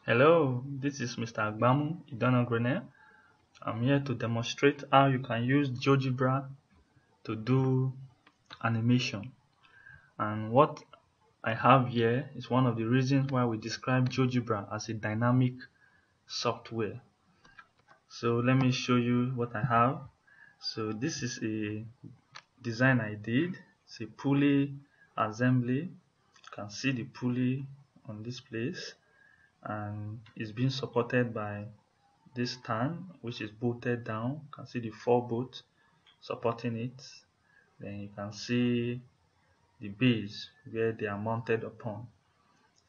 Hello, this is Mr. Agbamu Idanogrene. I'm here to demonstrate how you can use GeoGebra to do animation. And what I have here is one of the reasons why we describe GeoGebra as a dynamic software. So let me show you what I have. So this is a design I did. It's a pulley assembly. You can see the pulley on this place, and it's being supported by this stand, which is bolted down. You can see the 4 bolts supporting it. Then you can see the base where they are mounted upon.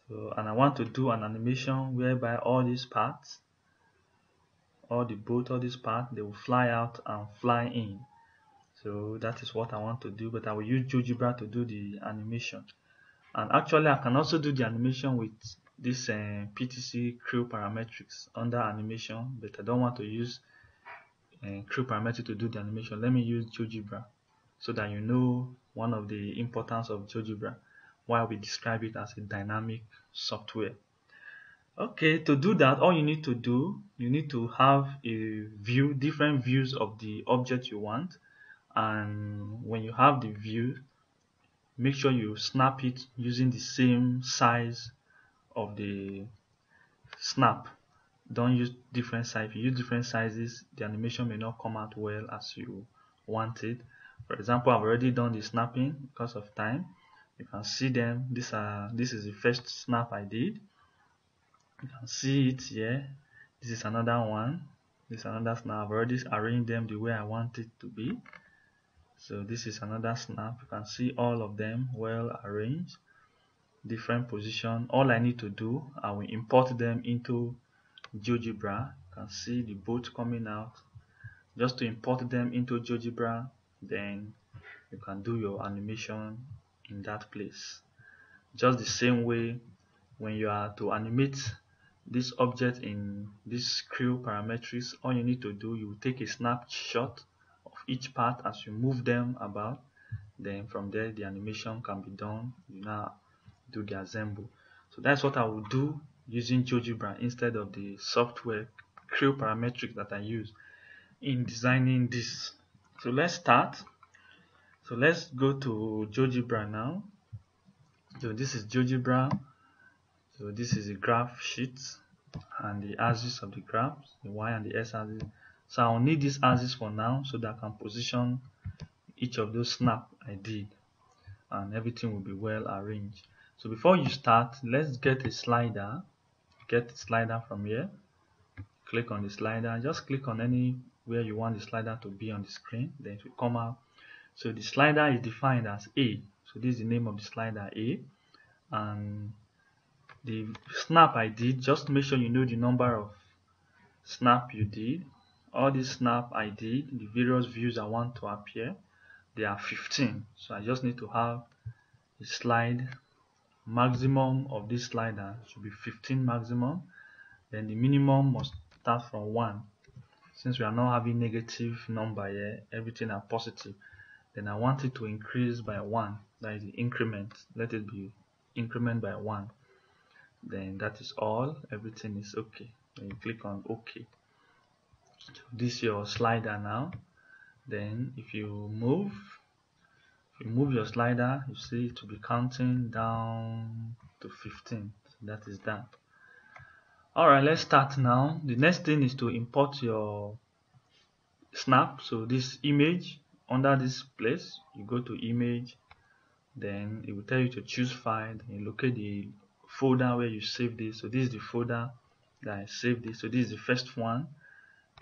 So, and I want to do an animation whereby all these parts, all the bolt, all these parts, they will fly out and fly in. So that is what I want to do, but I will use GeoGebra to do the animation. And actually, I can also do the animation with this PTC Crew Parametrics under animation, but I don't want to use Crew Parametric to do the animation. Let me use GeoGebra so that you know one of the importance of GeoGebra, why we describe it as a dynamic software. Okay, to do that, all you need to do, you need to have a view, different views of the object you want. And when you have the view, make sure you snap it using the same size of the snap. Don't use different size. If you use different sizes, the animation may not come out well as you want it. For example, I've already done the snapping because of time. You can see them. This is the first snap I did. You can see it here. This is another one. This is another snap. I've already arranged them the way I want it to be. So this is another snap. You can see all of them well arranged, different position. All I need to do, I will import them into GeoGebra. You can see the boat coming out. Just to import them into GeoGebra, then you can do your animation in that place. Just the same way, when you are to animate this object in this Crew Parametrics, all you need to do, you take a snapshot of each part as you move them about. Then from there, the animation can be done. You now do the assemble. So that's what I will do using GeoGebra instead of the software Crew Parametrics that I use in designing this. So let's start. So let's go to GeoGebra now. So this is GeoGebra. So this is a graph sheet and the axis of the graphs, the y and the x axis. So I'll need this axis for now so that I can position each of those snap I did, and everything will be well arranged. So before you start, let's get a slider. Get the slider from here. Click on the slider. Just click on anywhere you want the slider to be on the screen. Then it will come out. So the slider is defined as A. So this is the name of the slider, A. And the snap I did, just make sure you know the number of snap you did. All these snap I did, the various views I want to appear, they are 15. So I just need to have a slide. Maximum of this slider should be 15 maximum. Then the minimum must start from 1. Since we are not having negative number here, everything are positive. Then I want it to increase by 1. That is the increment. Let it be increment by 1. Then that is all. Everything is okay. Then you click on OK. So this is your slider now. Then if you move your slider, you see it will be counting down to 15. So that is that. Alright, let's start now. The next thing is to import your snap. So this image, under this place, you go to image, then it will tell you to choose file, then you locate the folder where you save this. So this is the folder that I saved this. So this is the first one.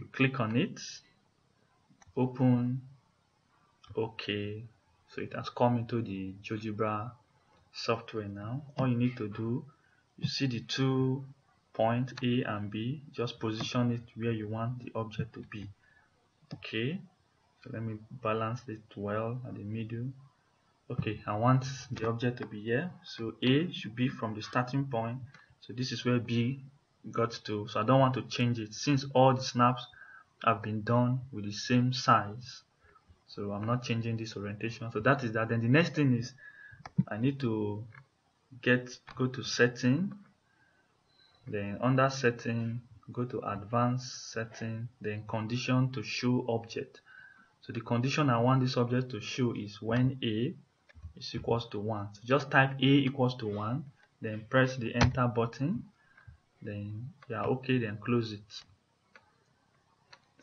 You click on it, open, okay. So it has come into the GeoGebra software now. All you need to do, you see the 2 points A and B, just position it where you want the object to be. Okay, so let me balance it well at the middle. Okay, I want the object to be here, so A should be from the starting point. So this is where B got to, so I don't want to change it since all the snaps have been done with the same size. So I'm not changing this orientation. So that is that. Then the next thing is I need to go to setting, Then under setting, go to advanced setting, then condition to show object. So the condition I want this object to show is when a is equals to 1. So just type a equals to 1, then press the enter button, then okay, then close it.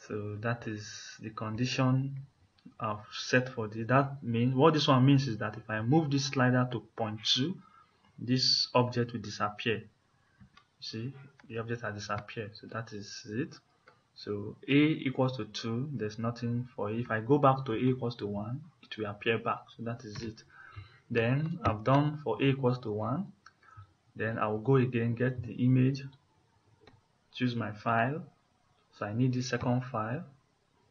So that is the condition I've set for this. That means what this one means is that if I move this slider to 0.2, this object will disappear. See, the object has disappeared. So that is it. So a equals to 2, there's nothing for a. If I go back to a equals to 1, it will appear back. So that is it. Then I've done for a equals to 1. Then I will go again, get the image, choose my file. So I need this second file,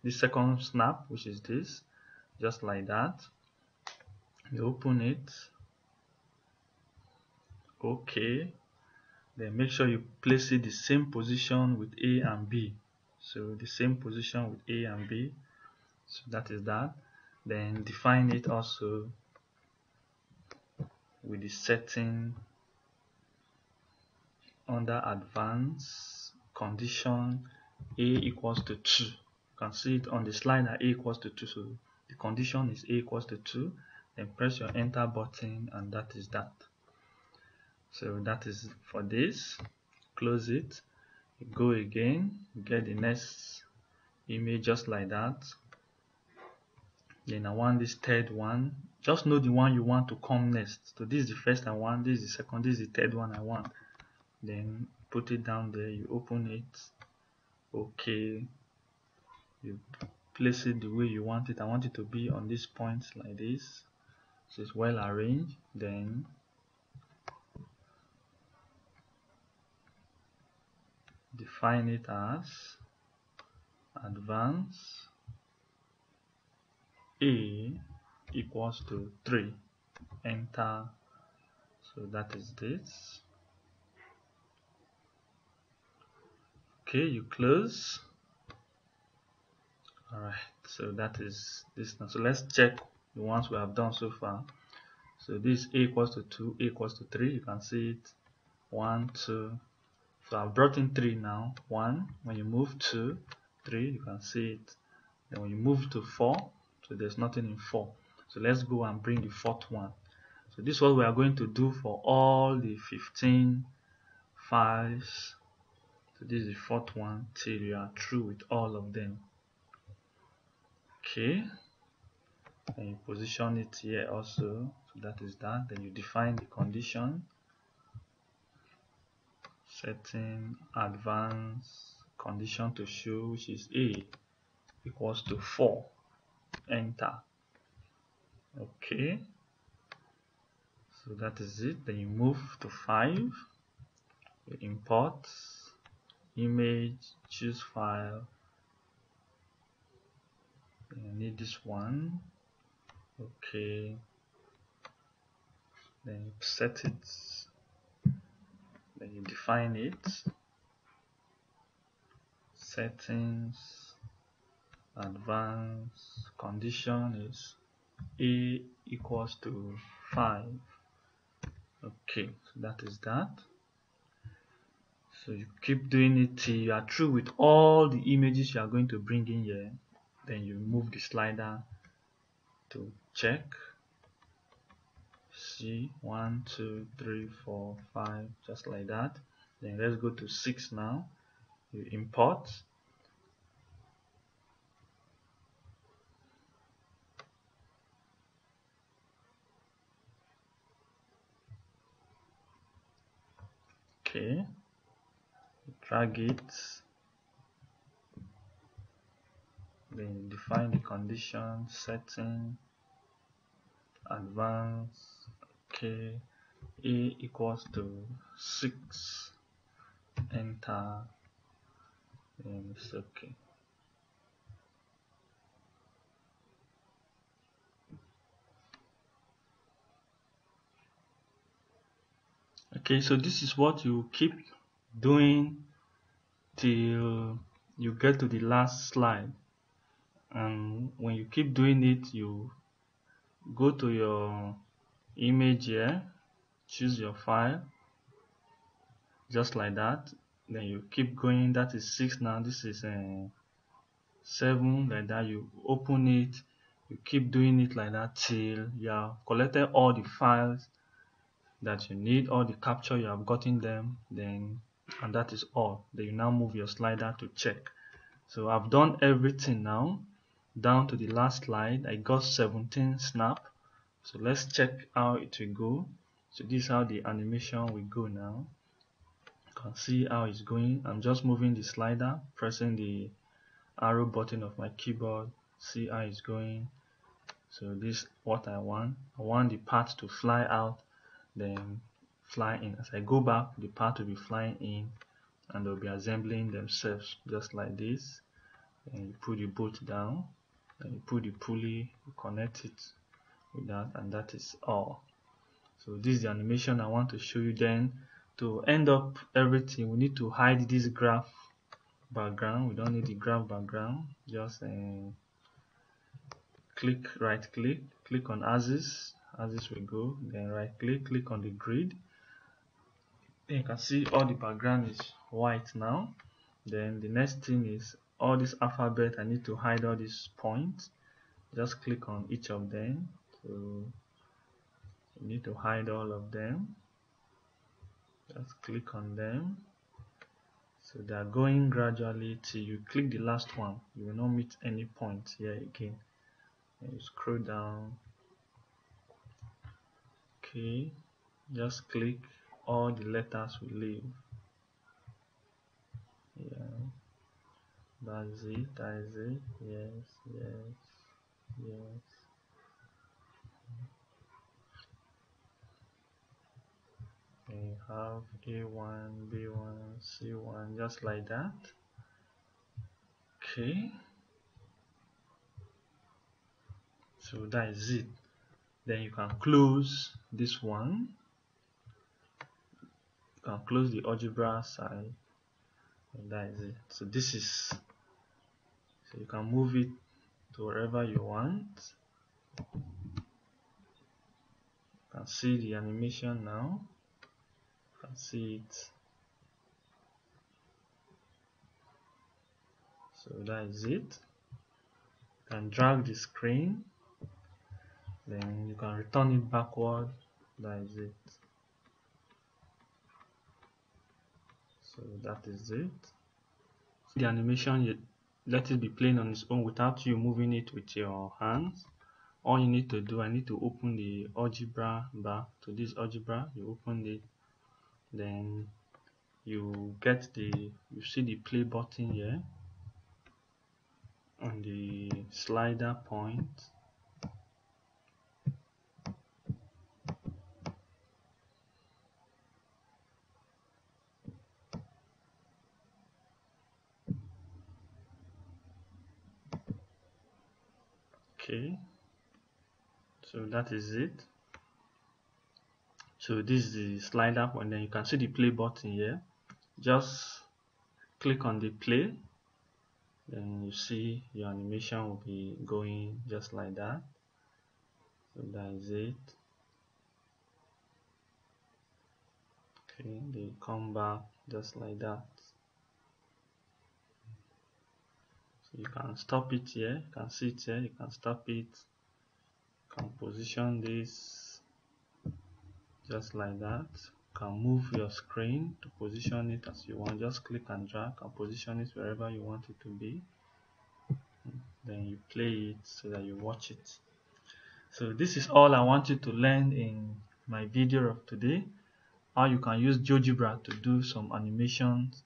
this second snap, which is this, just like that. You open it. Okay. Then make sure you place it the same position with A and B. So the same position with A and B. So that is that. Then define it also with the setting under advanced condition A equals to 2. You can see it on the slide that A equals to 2. So the condition is A equals to 2. Then press your enter button, and that is that. So that is for this. Close it. Go again, get the next image just like that. Then I want this third one. Just know the one you want to come next. So this is the first I want, this is the second, this is the third one I want. Then put it down there, you open it. Okay, you place it the way you want it. I want it to be on this point like this, so it's well arranged. Then define it as advance a equals to 3. Enter. So that is this. Okay, you close. Alright, so that is this now. So let's check the ones we have done so far. So this a equals to 2, a equals to 3. You can see it. 1, 2. So I've brought in 3 now. 1. When you move 2, 3, you can see it. Then when you move to 4, so there's nothing in 4. So let's go and bring the fourth one. So this is what we are going to do for all the 15 files. So this is the fourth one till you are through with all of them. Okay, and you position it here also. So that is that. Then you define the condition. Setting advanced condition to show, which is a equals to 4. Enter. Okay, so that is it. Then you move to 5. You import image, choose file. I need this one. Okay, then you set it, then you define it. Settings, advanced condition is a equals to 5. Okay, so that is that. So you keep doing it till you are through with all the images you are going to bring in here. Then you move the slider to check. See, 1, 2, 3, 4, 5, just like that. Then let's go to 6 now. You import. Okay, drag it. Then define the condition, setting, advanced. Okay, a equals to 6. Enter. And it's okay. Okay, so this is what you keep doing till you get to the last slide. And when you keep doing it, you go to your image here, choose your file, just like that. Then you keep going. That is 6 now. This is 7, like that. You open it, you keep doing it like that till you have collected all the files that you need, all the capture you have gotten them, then, and that is all. Then you now move your slider to check. So I've done everything now down to the last slide. I got 17 snap. So let's check how it will go. So this is how the animation will go now. You can see how it's going. I'm just moving the slider, pressing the arrow button of my keyboard. See how it's going. So this is what I want. I want the part to fly out, then fly in. As I go back, the part will be flying in, and they'll be assembling themselves just like this. And you put the bolt down, and you put the pulley, you connect it with that, and that is all. So this is the animation I want to show you. Then to end up everything, we need to hide this graph background. We don't need the graph background. Just right click on axis will go, then right click on the grid. Then you can see all the background is white now. Then the next thing is all this alphabet. I need to hide all these points. Just click on each of them. So you need to hide all of them. Just click on them. So they are going gradually till you click the last one. You will not meet any point here again. And you scroll down. Okay, just click, all the letters will leave. Yeah, that's it. Yes. We have A1, B1, C1, just like that. Okay, so that is it. Then you can close this one. You can close the algebra side, and that is it. So this is, so you can move it to wherever you want. You can see the animation now. You can see it. So that is it. You can drag the screen, then you can return it backward. That is it. So that is it. The animation, you let it be playing on its own without you moving it with your hands. All you need to do, I need to open the algebra bar. To this algebra, you open it, then you see the play button here on the slider point. Okay, so that is it. So this is the slider point. Then you can see the play button here. Just click on the play, then you see your animation will be going just like that. So that is it. Okay, they come back just like that. So you can stop it here. You can see it here. You can stop it. You can position this just like that. You can move your screen to position it as you want. Just click and drag and position it wherever you want it to be. Then you play it so that you watch it. So this is all I want you to learn in my video of today. How you can use GeoGebra to do some animations,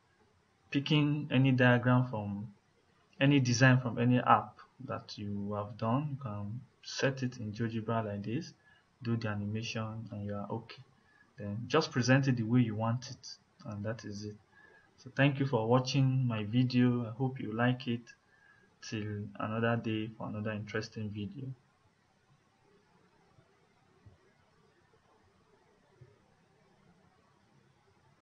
picking any diagram from any design from any app that you have done. You can set it in GeoGebra like this, do the animation, and you are okay. Then just present it the way you want it, and that is it. So thank you for watching my video. I hope you like it. Till another day for another interesting video.